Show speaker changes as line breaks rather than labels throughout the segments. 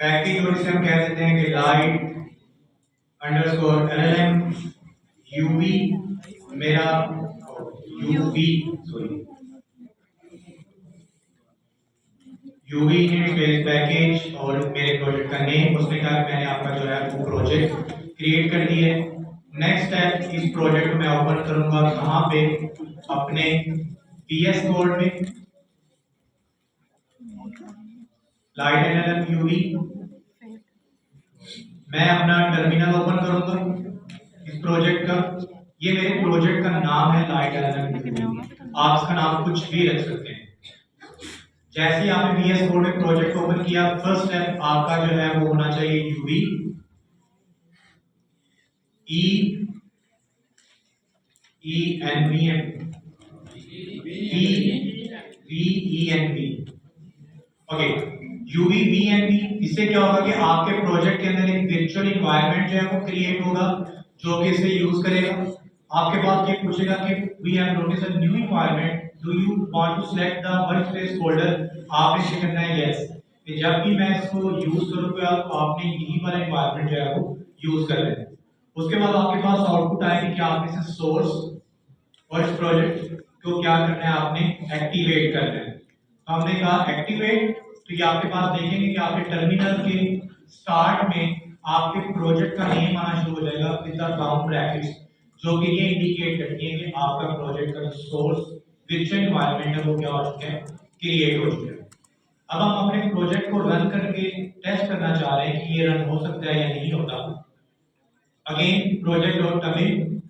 Package और इसे हम कह देते हैं कि लाइट अंडरस्कोर LLM यूवी मेरा UV sorry UV interface package और मेरे प्रोजेक्ट का नेम उसमें क्या मैंने आपका जो है वो प्रोजेक्ट क्रिएट कर दिया है। नेक्स्ट स्टेप इस प्रोजेक्ट को मैं ओपन करूंगा कहाँ पे अपने VS कोड में लाइट LLM यूवी मैं अपना टर्मिनल ओपन करूंगा इस प्रोजेक्ट का। ये मेरे प्रोजेक्ट का नाम है लाइट LLM यूवी। आप इसका नाम कुछ भी रख सकते हैं। जैसे ही आपने VS कोड में प्रोजेक्ट ओपन किया फर्स्ट स्टेप आपका जो है वो होना चाहिए यूवी ओके यूवी इससे क्या होगा कि आपके प्रोजेक्ट के अंदर एक वर्चुअल इन्वायरमेंट जो है वो क्रिएट होगा जो कि इसे यूज करेगा। आपके पास ये पूछेगा कि we have notice a new environment do you want to select the workspace folder. आपने इसे करना है यस कि जब भी मैं इसको यूज करूंगा आपने यही वाला इन्वायरमेंट जो है वो यूज कर लेना है। उसके बाद आपके पास आउटपुट आएगी कि आपने इसे सोर्स और इस प्रोजेक्ट को क्या करना है आपने एक्टिवेट करना है। तो हमने कहा एक्टिवेट तो ये आपके पास देखेंगे कि आपके टर्मिनल के स्टार्ट में आपके प्रोजेक्ट का नेम आना शुरू हो जाएगा विद द काउंट ब्रैकेट्स जो कि ये इंडिकेट करती है कि आपका प्रोजेक्ट का सोर्स वर्चुअल एनवायरनमेंट है वो क्या हो चुका है क्रिएट हो चुका है। अब हम अपने प्रोजेक्ट को रन करके टेस्ट करना चाह रहे हैं कि ये रन हो सकता है या नहीं होता। Again project dot commit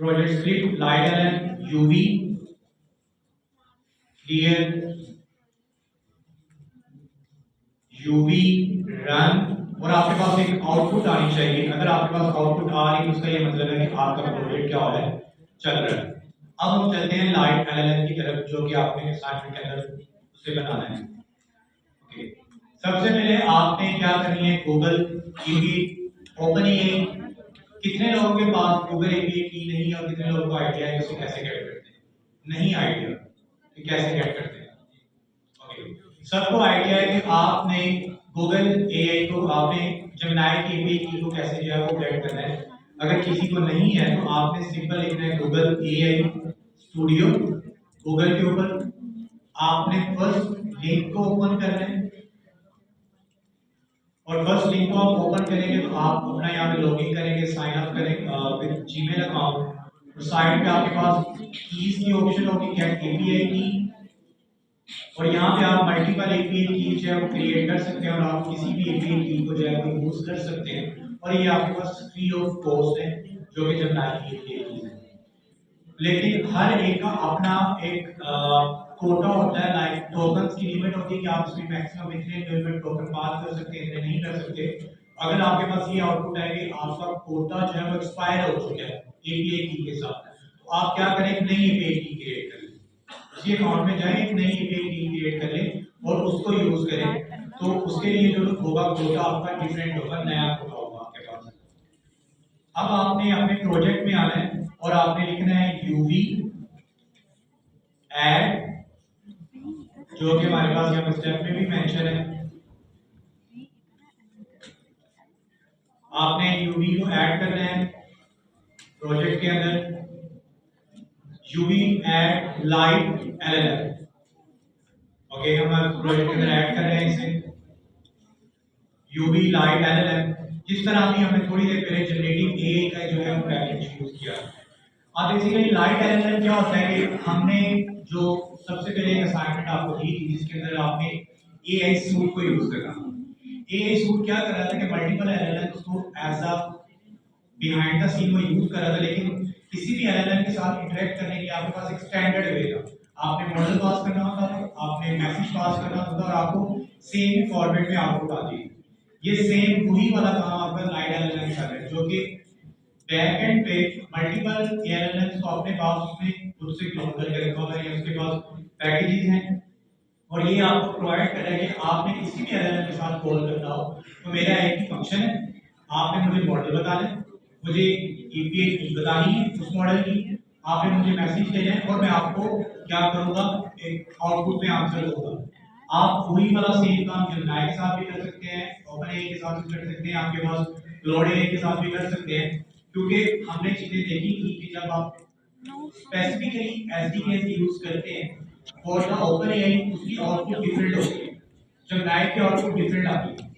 project script light LLM UV clear UV run और आपके पास एक आउटपुट आनी चाहिए। अगर आपके पास आउटपुट आ रही है उसका ये मतलब है कि आपका प्रोजेक्ट क्या हो रहा है चल रहा है। अब हम चलते हैं लाइट LLM की तरफ जो कि आपने असाइनमेंट के अंदर उसे बनाना है। ओके सबसे पहले आपने क्या करनी है गूगल की ओपन एआई। कितने लोगों के पास गूगल एपीआई की नहीं है और कितने लोगों को आइडिया है उसे कैसे गेट करते हैं? नहीं आइडिया कि कैसे गेट करते हैं। ओके सबको आइडिया है कि आपने गूगल एआई को आपने जेमिनी की एपीआई की को कैसे जो है वो गेट करना है। अगर किसी को नहीं है तो आपने सिंपल लिखना है गूगल एआई स्टूडियो। गूगल के ऊपर आपने फर्स्ट लिंक को ओपन करना है और फर्स्ट लिंक को आप ओपन करेंगे तो आप अपना यहाँ पे लॉगिन करेंगे साइन अप करेंगे विद जीमेल अकाउंट। साइड पे आपके पास कीज की ऑप्शन होगी गेट एपीआई की और यहाँ पे आप मल्टीपल एपीआई की जो है वो क्रिएट कर सकते हैं और आप किसी भी एपीआई की को जो है वो यूज कर सकते हैं और ये आपके पास फ्री ऑफ कॉस्ट है जो कि जेमिनी की एपीआई की है। लेकिन हर एक का अपना एक कोटा होता है लाइक टोकन्स की लिमिट होती है कि आप इसमें मैक्सिमम इतने लेवल टोकन पास कर सकते हैं इतने नहीं कर सकते। अगर आपके पास ये आउटपुट है कि आपका कोटा जो है वो एक्सपायर हो चुका है एपीआई की के साथ तो आप क्या करें एक नई एपीआई की क्रिएट करें उसी अकाउंट में जाएं एक नई एपीआई की क्रिएट कर लें और उसको यूज करें। तो उसके लिए जो होगा कोटा आपका डिफरेंट होगा नया कोटा होगा आपके पास। अब आपने अपने प्रोजेक्ट में आना है और आपने लिखना है यूवी ऐड जो कि हमारे पास यहाँ स्टेप में भी मेंशन है। आपने यूवी को ऐड करना है प्रोजेक्ट के अंदर UV add light LLM। Okay हम प्रोजेक्ट के अंदर ऐड कर रहे हैं इसे यूवी लाइट LLM जिस तरह भी हमने थोड़ी देर पहले जनरेटिव एआई का जो है पैकेज यूज किया। अब बेसिकली लाइट LLM क्या होता है कि हमने जो सबसे पहले एक असाइनमेंट आपको दी थी जिसके अंदर आपने एआई सूट को यूज करना। एआई सूट क्या कर रहा था कि मल्टीपल LLM को as a behind the scene वो यूज कर रहा था लेकिन किसी भी LLM के साथ इंटरेक्ट करने के लिए आपके पास एक स्टैंडर्ड वे था। आपने मॉडल पास करना होता था आपने मैसेज पास करना होता था और आपको सेम फॉर्मेट में आउटपुट आती है। ये सेम वही वाला काम आपका लाइट LLM कर रहा है जो कि बैकएंड पे मल्टीपल LLMs को अपने पास उसमें खुद से क्लोन करके रखा हुआ है उसके पास पैकेजेस हैं और ये आपको प्रोवाइड कर रहा है कि आपने किसी भी LLM के साथ कॉल करना हो तो मेरा एक ही फंक्शन है आपने मुझे मॉडल बताना है मुझे एपीआई की बतानी है उस मॉडल की आपने मुझे मैसेज देना है और मैं आपको क्या करूंगा, एक आउटपुट में आंसर दूंगा। आप वही वाला सेम काम जेमिनी के साथ भी कर सकते हैं, ओपन एआई के साथ भी कर सकते हैं, आपके पास क्लाउड एआई के साथ भी कर सकते हैं, क्योंकि हमने चीजें देखी थी कि जब आप स्पेसिफिकली एसडीकेस यूज करते हैं और ना ओपन एआई उसकी आउटपुट डिफरेंट होती है, जेमिनी की आउटपुट डिफरेंट आती है।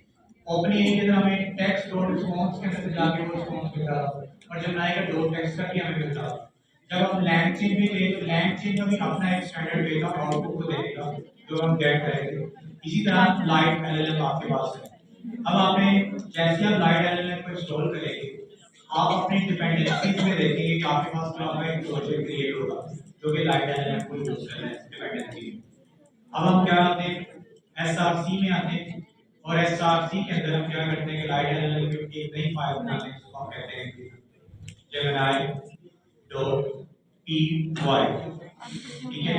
ओपन एआई के अंदर हमें टेक्स्ट डॉट रिस्पांस के अंदर जाके वो रिस्पांस मिलता है और जेमिनी का डॉट टेक्स्ट का भी हमें मिलता है। जब हम लैंग चेन में गए तो लैंग चेन का भी अपना एक स्टैंडर्ड वे था आउटपुट को देने का जो हम गेट करेंगे। इसी तरह लाइट एलएलएम आपके पास है। अब आपने जैसे आप लाइट एलएलएम को इंस्टॉल करेंगे, आप अपनी डिपेंडेंसीज में देखेंगे कि आपके पास क्या होगा, एक प्रोजेक्ट क्रिएट होगा जो कि लाइट एलएलएम को यूज कर रहा है डिपेंडेंसी। अब हम क्या आते हैं एसआरसी में आते हैं और एसआरसी के अंदर हम क्या करते हैं कि लाइट एलएलएम की एक नई फाइल बनाते हैं जिसको हम कहते हैं जेमिनी डॉट पी वाई। ठीक है,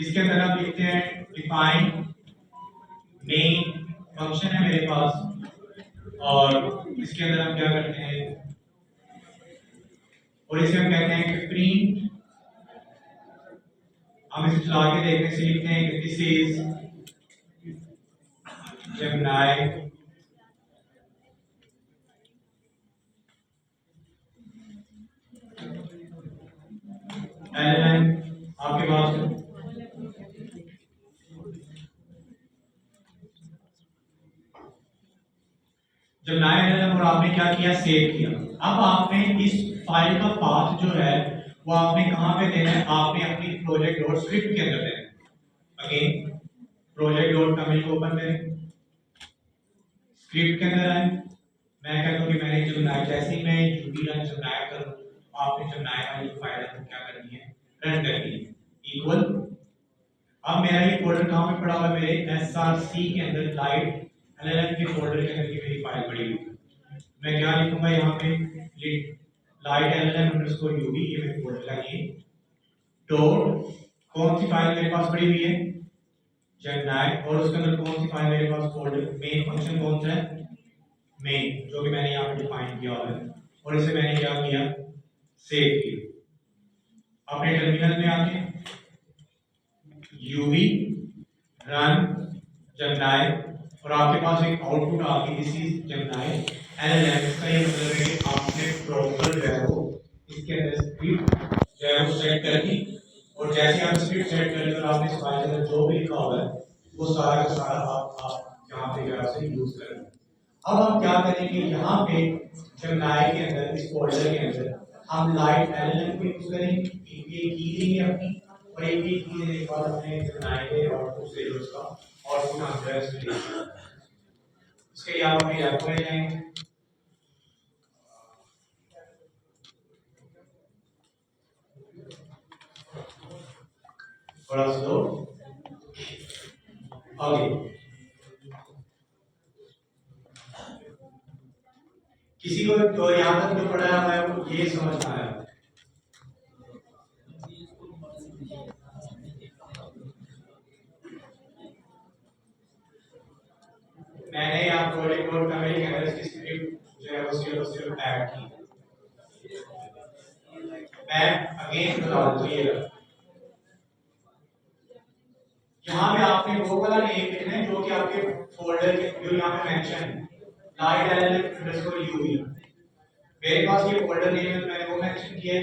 इसके अंदर हम लिखते हैं डिफाइन मेन फंक्शन है मेरे पास और इसके अंदर हम क्या करते हैं और इसे हम कहते हैं कि प्रिंट, हम इसे चला के देखने से लिखते हैं कि दिस इज जेमिनी एलएलएम आपके पास जब नया एलएलएम और आपने क्या किया, सेव किया। अब आपने इस फाइल का पाथ जो है वो आपने कहां पे देना है, आपने अपनी प्रोजेक्ट डॉट स्क्रिप्ट के अंदर देना है। अगेन प्रोजेक्ट डॉट कमेंट को ओपन करें, स्क्रिप्ट के अंदर आए, मैं कहता हूं कि मैंने जेमिनी जैसे ही मैं यूबी रन जेमिनी करूं, आपने जेमिनी वाली फाइल को क्या करनी है, रन करनी है इक्वल। अब मेरा ये फोल्डर कहां पे पड़ा हुआ है, मेरे एसआरसी के अंदर लाइट एलएलएम के फोल्डर के अंदर की मेरी फाइल पड़ी हुई है। मैं क्या लिखूंगा यहाँ पे, लाइट एलएलएम अंडरस्कोर यूबी, ये मेरे फोल्डर का ये डॉट, कौन सी फाइल मेरे पास पड़ी हुई है, जेमिनी, और उसके अंदर कौन सी फाइल मेरे पास, फोल्डर मेन फंक्शन कौन सा है, मेन, जो कि मैंने यहाँ पे डिफाइन किया हुआ है और इसे मैंने क्या किया, सेव किया। अपने टर्मिनल में आके यूवी रन जेमिनी और आपके पास एक आउटपुट आ गई, दिस इज जेमिनी एलएलएम। इसका ये मतलब है कि आपने प्रॉपर जो है वो इसके अंदर स्क्रिप्ट जो है वो सेट कर दी और जैसे आप स्क्रिप्ट सेट करेंगे और आपने इस फाइल के अंदर जो भी लिखा हुआ है वो सारा का सारा आप यहाँ पे जो है यूज करेंगे। अब हम क्या करेंगे, यहाँ पे जेमिनी के अंदर इस फोल्डर के अंदर हम लाइट एलएलएम को यूज करेंगे, एक की देंगे अपनी और एक की देने के बाद अपने जेमिनी के आउटपुट से उसका आउटपुट आंसर है। इसके लिए आप अपनी लैब में जाएंगे, थोड़ा स्लो आगे, किसी को तो यहाँ तक जो पढ़ा है वो ये समझ आया। मैंने यहाँ प्रोजेक्ट कोड कमेंट के अंदर इसकी स्क्रिप्ट जो है वो सिर्फ ऐड की। मैं अगेन बता दूं, ये यहाँ पे आपने वो वाला नेम लिखना है जो कि आपके फोल्डर के जो यहाँ पे मेंशन है, लाइट एलएलएम यूवी। मेरे पास ये फोल्डर नेम है, मैंने वो मेंशन किया है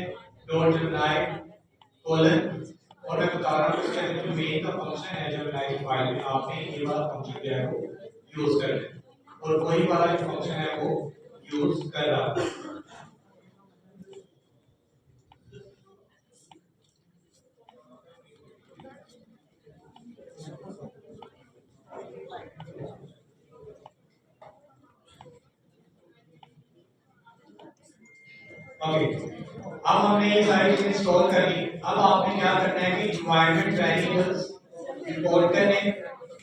डॉट जेमिनी कोलन, और मैं बता रहा हूँ इसके अंदर जो मेन का फंक्शन है जेमिनी की फाइल में, आपने ये वाला फंक्शन जो है वो यूज करना है और कोई वाला जो फंक्शन है वो यूज कर रहा है। ओके, अब हमने ये सारी चीजें इंस्टॉल कर ली। अब आपने क्या करना है कि एनवायरनमेंट वेरिएबल्स इंपोर्ट करने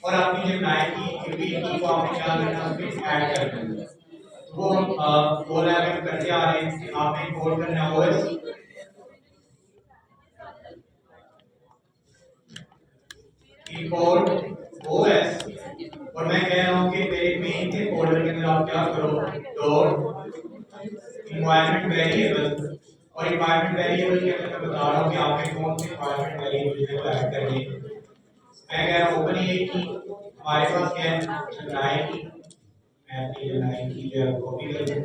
और अपनी जेमिनी की यूवी की को आपने क्या करना है उसमें ऐड कर देना। वो वो लेवल करते आ रहे हैं कि आपने इंपोर्ट करना है ओएस इंपोर्ट ओएस, और मैं कह रहा हूं कि मेरे मेन के फोल्डर के अंदर आप क्या करो, डॉट एनवायरनमेंट वेरिएबल और इन्वायरमेंट वेरिएबल के अंदर मैं बता रहा हूँ कि आपने कौन से इन्वायरमेंट वेरिएबल जो है वो ऐड करने हैं। मैं कह रहा हूँ ओपन ए की हमारे पास क्या है जनराई की, मैं अपनी जनराई की जो है कॉपी कर लूँ।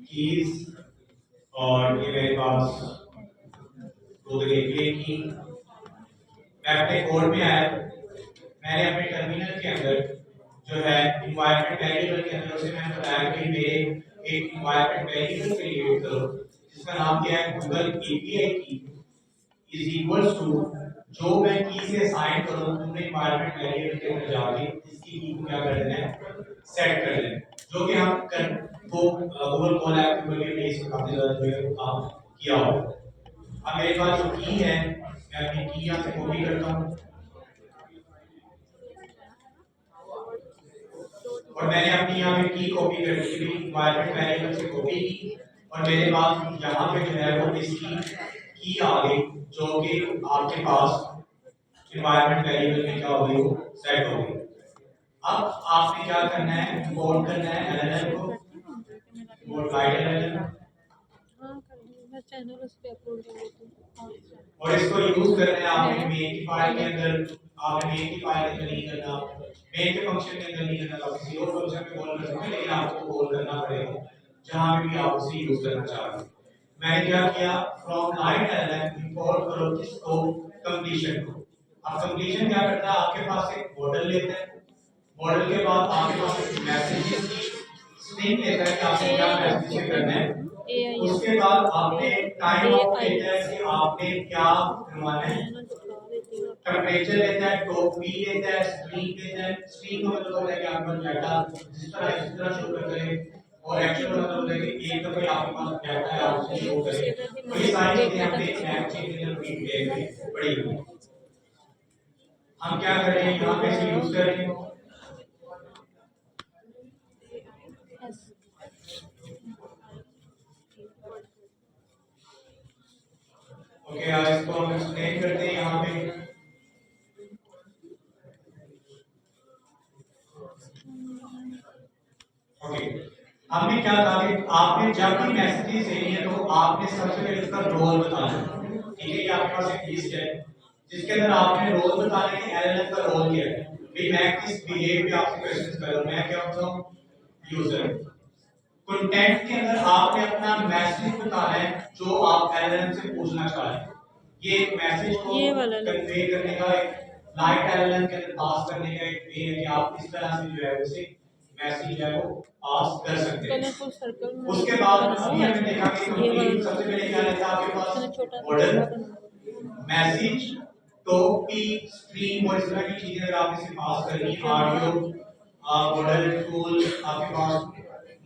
कीज और ये मेरे पास दो जगह की मैं अपने कोड में आया, मैंने अपने टर्मिनल के अंदर जो है इन्वायरमेंट वेरिएबल के अंदर उसे मैंने बताया कि मेरे एक इन्वायरमेंट वेरिएबल क्रिएट करो जिसका नाम क्या है गूगल एपीआई की इज इक्वल्स टू जो मैं की से साइन करूं तुमने इन्वायरमेंट वेरिएबल के अंदर जाके इसकी की को क्या कर देना है सेट कर देना है, जो कि हम कर वो गूगल कॉल ऐप के बेस पे काफी ज्यादा जो है काम किया होगा। अब मेरे पास जो की है मैं अपनी की यहाँ से कॉपी करता हूँ और मैंने अपनी यहाँ पे की कॉपी कर दी थी इन्वायरमेंट वेरिएबल से कॉपी की और मेरे पास यहाँ पे जो है वो इसकी की आ गई जो कि आपके पास इन्वायरमेंट वेरिएबल में क्या हो गई वो सेट हो गई। अब आपने क्या करना है इंपोर्ट करना है एलएलएम को इंपोर्ट लाइट एलएलएम
चैनल उस पे अपलोड कर देती हूँ
और इसको यूज करना है आपने मेन की फाइल के अंदर, आपने मेन की फाइल के अंदर नहीं करना, मेन के फंक्शन के अंदर नहीं करना, आप किसी और फंक्शन पे कॉल कर सकते हैं लेकिन आपको कॉल करना पड़ेगा जहां पे भी आप उसे यूज करना चाह रहे हैं। मैंने क्या किया फ्रॉम लाइट एलएलएम इंपोर्ट करो किसको कंप्लीशन को। अब कंप्लीशन क्या करता है आपके पास एक मॉडल लेता है, मॉडल के बाद आपके पास एक मैसेजेस की स्ट्रिंग लेता है कि आपने क्या मैसेज करना है, उसके बाद आपने टाइम ऑफ लेता है कि आपने क्या करवाना है, टेम्परेचर लेता है, टॉप पी लेता है, स्ट्रीक लेता है, स्ट्रीक का मतलब होता है कि आपका डाटा जिस तरह शो करता है और एक्चुअल का मतलब होता है कि एक दफा आपके पास डाटा है आप उसे शो करें। तो ये सारी चीजें हमने मैप चेंज के अंदर डिटेल में पढ़ी हुई। हम क्या कर रहे हैं यहाँ पे इसे यूज कर रहे हैं ओके आज इसको हम एक्सप्लेन करते हैं यहाँ पे। ओके हमने क्या कहा कि आपने जब भी मैसेजेस देनी है तो आपने सबसे पहले उसका रोल बताना है। ठीक है, ये आपके पास एक लिस्ट है जिसके अंदर आपने रोल बताना है कि एलएलएम का रोल क्या है। भाई मैं किस बिहेव पे आपसे क्वेश्चंस कर रहा हूं, मैं क्या होता हूं यूजर। कंटेंट के अंदर आपने अपना मैसेज बताना है जो आप एलएलएम से पूछना चाह रहे हैं। ये मैसेज को कन्वे करने का एक लाइट एलएलएम के अंदर पास करने का एक वे है कि आप इस तरह से जो है उसे मैसेज है वो पास कर सकते हैं। उसके बाद अभी हमने देखा कि कंप्लीट सबसे पहले क्या रहता है आपके पास मॉडल मैसेज टॉपी स्ट्रीम और इस तरह की चीजें अगर आप इसे पास करनी है ऑडियो मॉडल टूल आपके पास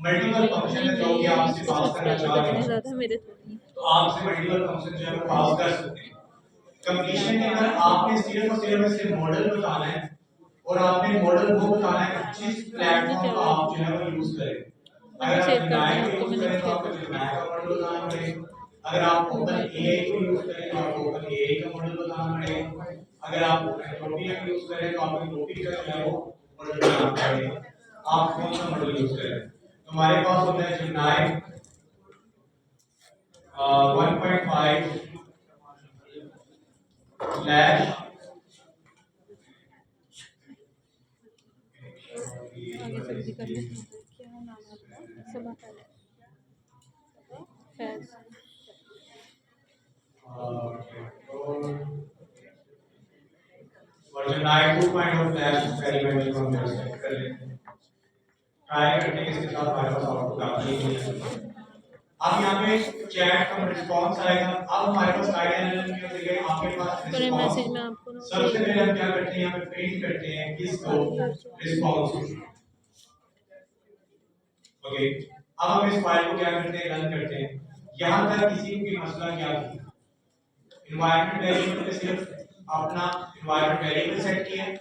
मल्टीपल फंक्शन है जो कि आप इसे पास करना चाह रहे हैं तो आप इसे मल्टीपल फंक्शन जो है वो पास कर सकते हैं। कंप्लीशन के अंदर आपने सिर्फ और सिर्फ इसे मॉडल बताना है और आपने मॉडल वो बताना है जिस प्लेटफॉर्म का आप जो है वो यूज करें। अगर आप जेमिनाई को यूज करें तो आपको जेमिनाई का मॉडल बताना पड़ेगा, अगर आप ओपन एआई को यूज करें तो आपको ओपन एआई का मॉडल बताना पड़ेगा, अगर आप एंट्रोपिया को यूज करें तो आपको एंट्रोपी का जो है वो मॉडल बताना पड़ेगा। आप कौन सा मॉडल यूज करें तो हमारे पास होता है जेमिनाई 1.5 फ्लैश
आगे सब्जी करने क्या नाम है सब आता है
वर्जन 9.2 फ्लैश एक्सपेरिमेंट को हम सेलेक्ट कर लेते हैं, ट्राई करते हैं इसके साथ हमारे पास आउटपुट आती है। अब यहाँ पे चैट का रिस्पांस आएगा। अब हमारे पास लाइट एलएलएम की जगह आपके पास रिस्पांस। सबसे पहले हम क्या करते हैं यहाँ पे प्रिंट करते हैं किसको रिस्पांस। ओके अब हम इस फाइल को क्या करते हैं रन करते हैं। यहाँ तक किसी को भी मसला क्या थी इन्वायरमेंट वेरिएबल पे सिर्फ अपना इन्वायरमेंट वेरिएबल सेट किया है।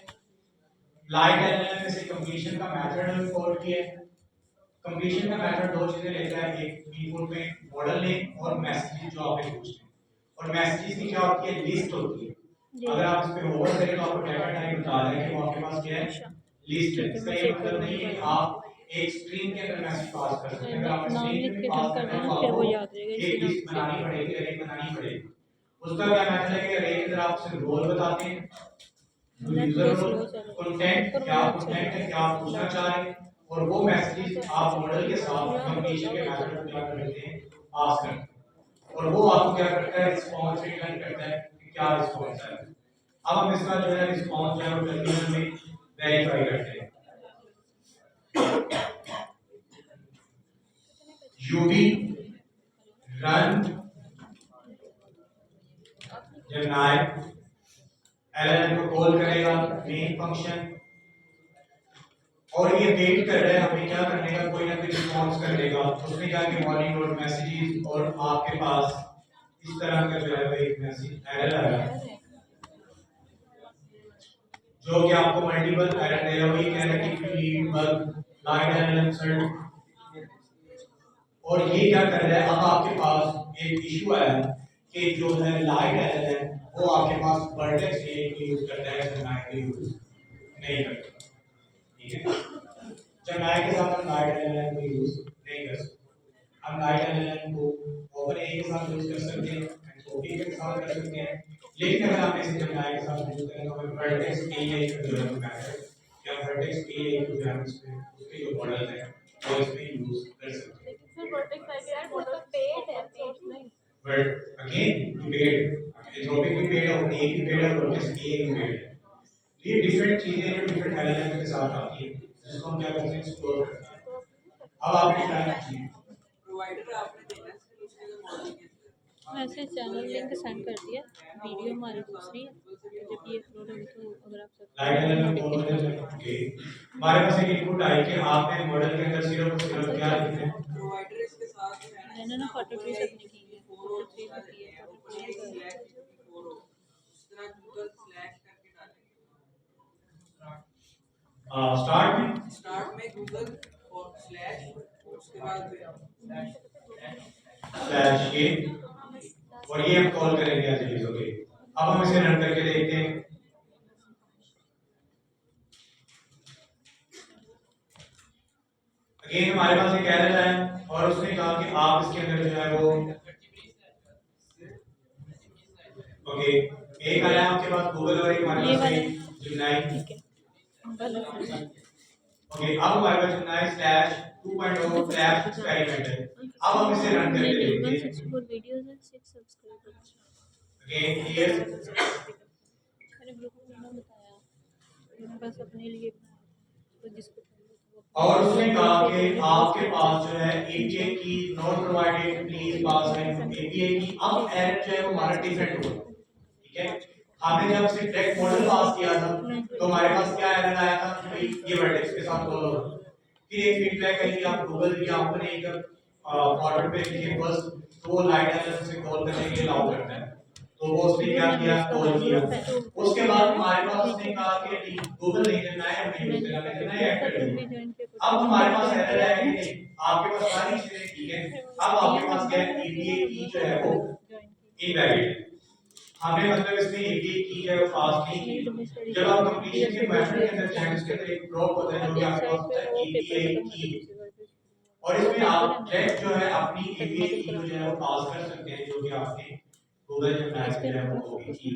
लाइट एलएलएम में से कंप्लीशन का मेथड कॉल किया है। कंप्लीशन का मेथड दो चीजें लेता है, एक इनपुट में मॉडल नेम और मैसेजेस जो आपने पूछे, और मैसेजेस की क्या होती है, लिस्ट होती है। अगर आप इस पे होवर करें तो आपको डाटा टाइप बता रहा है कि वो आपके पास क्या है, लिस्ट है। इसका ये मतलब नहीं है कि आप एक स्ट्रिंग के अंदर मैसेज पास कर सकते हैं। अगर आप
नाम
स्ट्रिंग
लिख
में
के
पास
डन कर
करना है
देना,
तो
फिर वो
आपको
याद रहेगा इसी
एक
नाम
लिस्ट
से।
बनानी पड़ेगी, अरे बनानी पड़ेगी। उसका क्या मेथड है कि अरे के अंदर आप सिर्फ रोल बताते हैं, यूजर रोल, कंटेंट क्या कंटेंट है, क्या आप पूछना चाह रहे हैं, और वो मैसेजेस आप मॉडल के साथ कंप्लीशन के मेथड में क्या कर लेते हैं, पास करते हैं, और वो आपको क्या करता है, रिस्पांस रिटर्न करता है कि क्या रिस्पांस है। अब हम इसका जो है रिस्पांस जो है वो टर्मिनल में वेरीफाई करते हैं। यूवी रन जेमिनी एलएलएम को कॉल करेगा मेन फंक्शन, और ये वेट कर रहा है हमें क्या करने का, कोई ना कोई रिस्पॉन्स कर देगा। उसने कहा कि मॉर्निंग नोट मैसेजेस, और आपके पास इस तरह का जो है एक मैसेज एरर आया जो कि आपको मल्टीपल एरर दे रहा है। ये कह रहा है कि lead bug light error search, और ये क्या कर रहा है, अब आपके पास एक इशू आया कि जो है लाइट एरर है वो आपके पास वर्टेक्स ए को यूज करता है, जेमिनी को यूज नहीं करता। ठीक है, जेमिनी के साथ हम लाइट एरर को यूज नहीं कर सकते। हम लाइट एलएलएम को ओपन ए के साथ यूज कर सकते हैं, एंट्रोपी के साथ कर सकते हैं, लेकिन अगर आप इसे जेमिनी के साथ यूज करें तो हमें वर्टेक्स ए का जो है मेथड या वर्टेक्स ए को जो है उसके जो मॉडल है वो इसमें यूज कर सकते हैं।
फिर वर्टेक्स आईडी मॉडल पेड है, पेड नहीं।
बट अगेन पेड, एंट्रोपी भी पेड है, ओपन ए भी पेड है, वर्टेक्स ए भी पेड है। ये डिफरेंट चीजें जो डिफरेंट एलएलएम के साथ आती है जिसको हम क्या करते हैं, एक्सप्लोर करते हैं। अब आपने ट्राई कीजिए
प्रोवाइडर आपने देना है फिर उसके लिए मॉडल के अंदर
वैसे चैनल लिंक सेंड कर दिया, वीडियो हमारी दूसरी है, जब ये अपलोड होगी तो अगर आप
लाइट एलएलएम
नोटिफिकेशन आ
मॉडल ओके। हमारे पास एक इनपुट आई कि आपने मॉडल के अंदर सिर्फ क्या लिखना है,
प्रोवाइडर इसके साथ जो है
मैंने ना फोटो ट्री सबने की है, फोटो ट्री में की है,
वो
फोटो
एक
ट्री
स्लैश फोर हो इस तरह गूगल स्लैश करके डालेंगे स्टार्ट में गूगल और स्लैश, उसके बाद
स्लैश के, और ये हम कॉल करेंगे एज इट इज। ओके, अब हम इसे रन करके देखते हैं। अगेन हमारे पास एक एरर है और उसने कहा कि आप इसके अंदर जो है वो ओके, एक आया आपके पास गूगल और एक हमारे पास है जेमिनी।
ठीक है,
ओके, अब हमारे पास जेमिनी स्लैश 2.0 फ्लैश एक्सपेरिमेंट है। अब हम इसे रन करके देखते हैं।
164 वीडियोस हैं, 6 सब्सक्राइबर्स।
अगेन हियर
मैंने ग्रुप में ना बताया, मैंने बस अपने लिए बनाया था, तो जिसको
और उसने कहा कि आपके पास जो है एपीआई की नॉट प्रोवाइडेड, प्लीज पास है एपीआई की। अब एरर जो है वो हमारा डिफरेंट हुआ। ठीक है, हमने जब सिर्फ टेक्स्ट मॉडल पास किया था तो हमारे पास क्या एरर आया था कि भाई ये वर्टेक्स के साथ कॉल होगा। फिर एक फीडबैक आई कि आप गूगल या अपने एक फॉरवर्ड पे लिखे बस, तो वो लाइट एरर से कॉल करने के लिए अलाउ करता है, तो वो उसने क्या किया, कॉल किया। उसके बाद हमारे पास उसने कहा कि गूगल नहीं देना है, हमें यूज करना है, देना है ऐड कर दिया। अब हमारे पास एरर है कि नहीं, आपके पास सारी चीजें ठीक है, अब आपके पास क्या है, एपीआई की जो है वो इनवैलिड है। हमने मतलब इसमें एपीआई की जो है वो पास नहीं की। जब आप कंप्लीशन के मेथड के अंदर जाएं उसके अंदर एक ड्रॉप होता है जो कि आपके पास होता है एपीआई की, और इसमें आप डायरेक्ट जो है अपनी एपीआई की जो है वो पास कर सकते हैं जो कि आपने गूगल जेमिनी से जो है वो कॉपी की।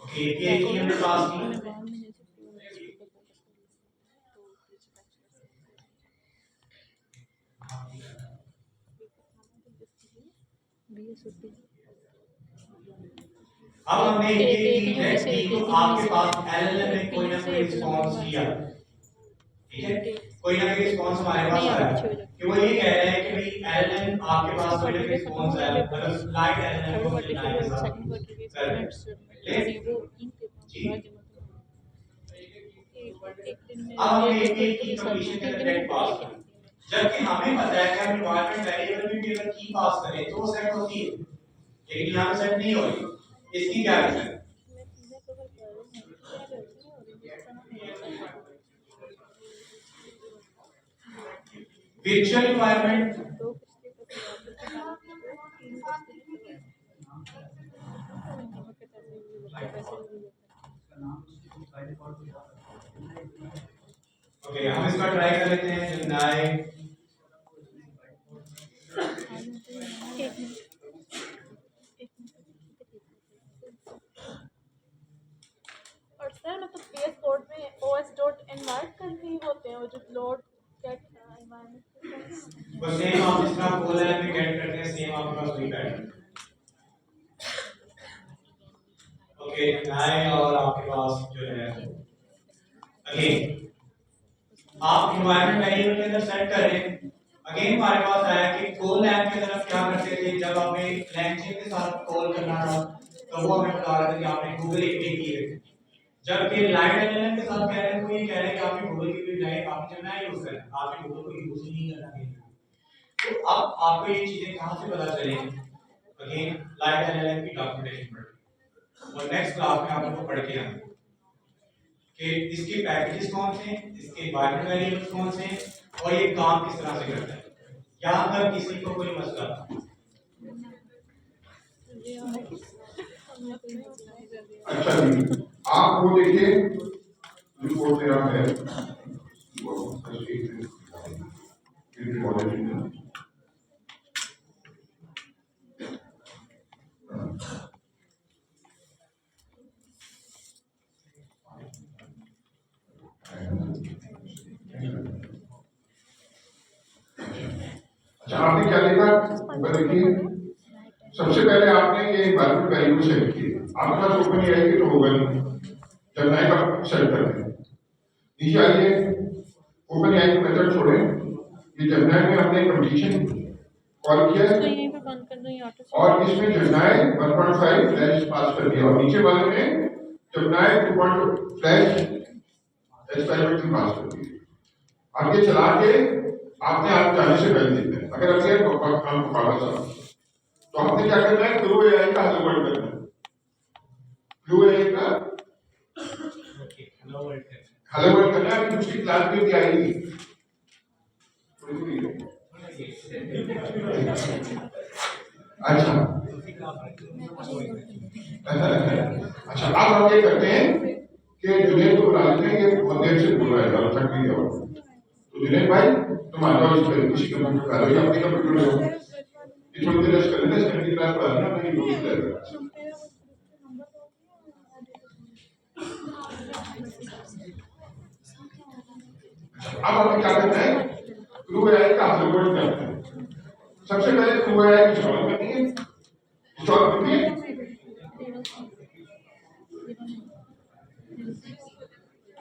ओके, एपीआई की हमने पास की। अब हमने एपीआई की डायरेक्ट की तो आपके पास एलएलएम ने कोई ना कोई रिस्पांस किया। ठीक है, कोई ना कोई रिस्पांस हमारे पास आया कि वो ये कह रहे हैं कि भाई एलएलएम आपके पास कोई ना कोई रिस्पांस आया, मतलब लाइट एलएलएम को जेमिनी के साथ कर जी। अब हमने एपीआई की कंप्लीशन के अंदर डायरेक्ट पास की, जबकि हमें पता है कि हम एनवायरनमेंट वेरिएबल में भी अगर की पास करें तो वो सेट होती है। लेकिन यहाँ पे सेट नहीं हो रही, इसकी क्या रीजन है?
मैं चीज़ें कवर कर रही हूँ, क्या करती हूँ और जिस तरह मेरे साथ
विर्चुअल इन्वायरमेंट
2 किस्तें का सवाल है, 3 किस्तें का सवाल है, नमक के पैसे भी लेते हैं, पैसे भी लेते
ओके, हम इसका ट्राई कर लेते हैं। जमनाई
हैं। एक मिनट, एक मिनट। और सर मतलब पीएस कोड में os.n मार्क करके ही होते हैं वो जो लोड गेट एनवायरनमेंट।
बस सेम आप जिस तरह बोल रहे हैं में गेट करते हैं, सेम आपके पास वही पैटर्न। ओके, जमनाई और आपके पास जो है अगेन आप इन्वायरमेंट वेरिएबल के अंदर सेट कर रहे हैं। अगेन हमारे पास आया कि कॉल लैब की तरफ क्या करते थे, जब हमें लैंग्वेज के साथ कॉल करना था तो वो हमें बता रहे थे कि आपने गूगल एपीआई की है। जबकि लाइट एलएलएम के साथ कह रहे हैं, वो ये कह रहे हैं कि आपने गूगल की बजाय आपने जमना यूज करना है, आपने गूगल को यूज ही नहीं करना है। तो अब आपको ये चीजें कहां से पता चलेंगी? अगेन लाइट एलएलएम की डॉक्यूमेंटेशन पढ़ और नेक्स्ट क्लास में आप लोग पढ़ के आएंगे कि इसके पैकेजेस कौन से हैं, इसके एनवायरमेंट वेरिएबल्स कौन से हैं और ये काम किस तरह से करता है। यहाँ तक किसी को कोई मसला?
अच्छा जी, आप वो देखिए रिपोर्ट मेरा है वो अच्छा आपने क्या लिखा ऊपर देखिए। सबसे पहले आपने ये एनवायरमेंट वैल्यू सेट की, आपके पास ओपन एआई की तो होगा नहीं, जब नए का सेट करते हैं नीचे आइए, ओपन एआई का मेथड छोड़े, ये जब में हमने कंडीशन कॉल किया
तो यहीं पे बंद कर दो, ये ऑटो
और इसमें जमनाई 1.5 फ्लैश पास कर दिया और नीचे वाले में जमनाई 2. फ्लैश एक्सपेरिमेंट पास कर दिया। आगे चला के आपने आप जाने से पहले देखना है, अगर अभी काम को पागल साहब तो आपने क्या करना है, ग्रो एआई का हेलो वर्ड करना है, ग्रो एआई का हेलो वर्ड करना है। दूसरी क्लास में क्या आएगी अच्छा अच्छा अब हम ये करते हैं कि जुनेद को बुला लेते हैं, ये बहुत देर से बोल रहा है और थक भी गया। तो जुनेद भाई तुम आ जाओ, किसी कंप्यूटर का लो या अपने कंप्यूटर लो, ये थोड़ी देर रेस्ट कर लेते हैं, सेकंड की क्लास पढ़ा देना, नहीं होगी जाएगा। अब हमें क्या करना है, क्रू एआई का हेलो वर्ड करना है। सबसे पहले क्रू एआई की इंस्टॉल करनी है, इंस्टॉल करनी है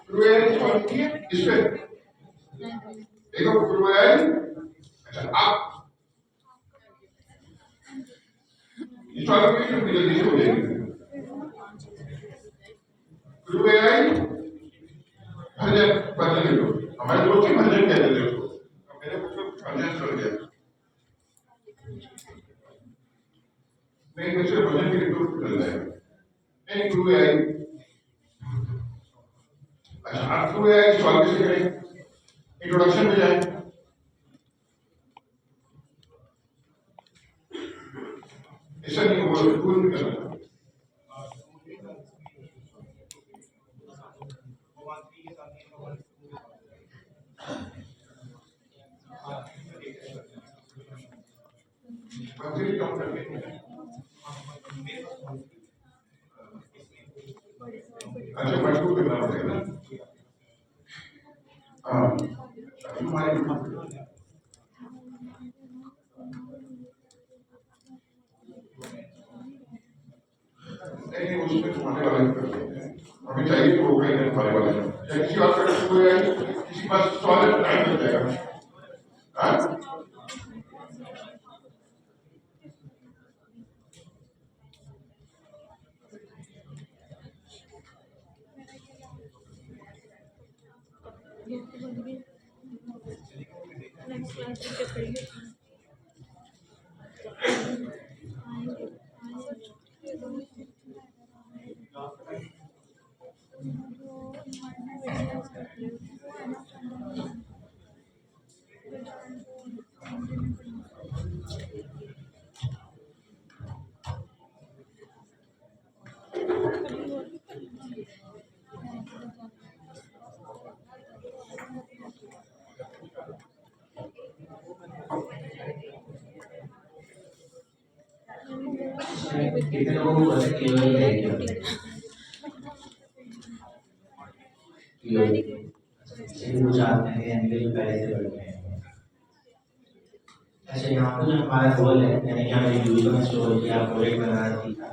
क्रू एआई इंस्टॉल की है इस पे देखो क्रू एआई। अच्छा आप इंस्टॉल करके फिर जल्दी से हो जाएगी क्रू एआई। वर्जन ले लो, हमारे दोस्त ही वर्जन कहते थे उसको, मेरे कुछ वर्जन चल गया नहीं, मुझे वर्जन के लिए चल जाएगा नहीं क्रू एआई। अच्छा आप क्रू एआई इंस्टॉल कैसे करें, इंट्रोडक्शन में जाए, ऐसा नहीं वो टूल भी करना मंथली कम करके। अच्छा मजबूत करना पड़ेगा ना, हाँ हमारी नहीं उसमें तुम्हारे वाले कर सकते हैं, हमें चाहिए तो होगा ही नहीं हमारे वाले या किसी और का कोई किसी पास सॉलिड टाइम लग जाएगा। हाँ
नेक्स्ट क्लास में क्या करेंगे? आएंगे
कितने लोगों को पता है क्लियर है क्या? क्लियर कुछ आते हैं एंगल पहले से बढ़ते हैं। अच्छा यहाँ पे जो हमारा रोल है यानी कि हमें यूजर में स्टोर किया प्रोजेक्ट बनाना सीखा